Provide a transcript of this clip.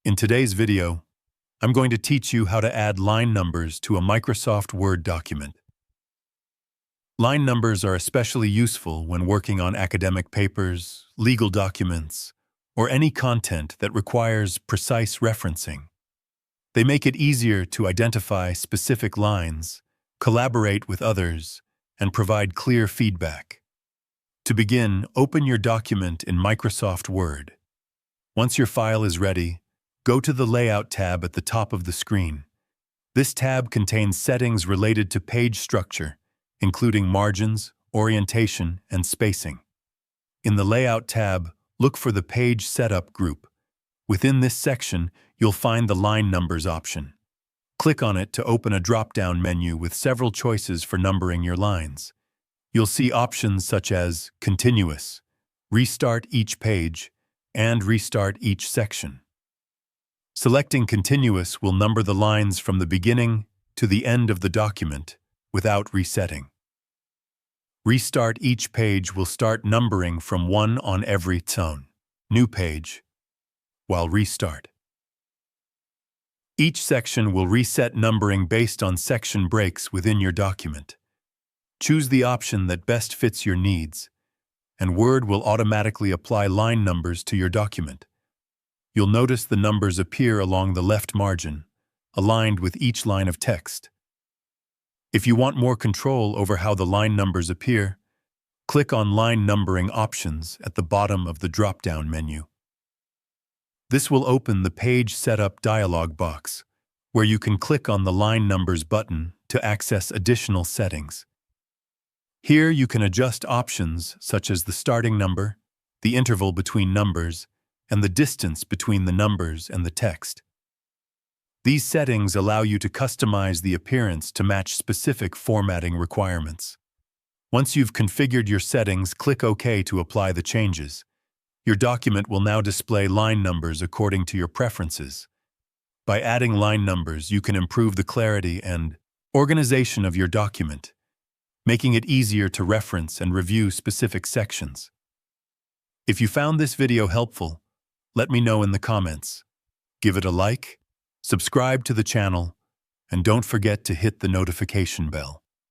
In today's video, I'm going to teach you how to add line numbers to a Microsoft Word document. Line numbers are especially useful when working on academic papers, legal documents, or any content that requires precise referencing. They make it easier to identify specific lines, collaborate with others, and provide clear feedback. To begin, open your document in Microsoft Word. Once your file is ready, go to the Layout tab at the top of the screen. This tab contains settings related to page structure, including margins, orientation, and spacing. In the Layout tab, look for the Page Setup group. Within this section, you'll find the Line Numbers option. Click on it to open a drop-down menu with several choices for numbering your lines. You'll see options such as Continuous, Restart each page, and Restart each section. Selecting Continuous will number the lines from the beginning to the end of the document without resetting. Restart each page will start numbering from 1 on every tone, new page, while Restart. Each section will reset numbering based on section breaks within your document. Choose the option that best fits your needs, and Word will automatically apply line numbers to your document. You'll notice the numbers appear along the left margin, aligned with each line of text. If you want more control over how the line numbers appear, click on Line Numbering Options at the bottom of the drop-down menu. This will open the Page Setup dialog box, where you can click on the Line Numbers button to access additional settings. Here you can adjust options such as the starting number, the interval between numbers, and the distance between the numbers and the text. These settings allow you to customize the appearance to match specific formatting requirements. Once you've configured your settings, click OK to apply the changes. Your document will now display line numbers according to your preferences. By adding line numbers, you can improve the clarity and organization of your document, making it easier to reference and review specific sections. If you found this video helpful, let me know in the comments. Give it a like, subscribe to the channel, and don't forget to hit the notification bell.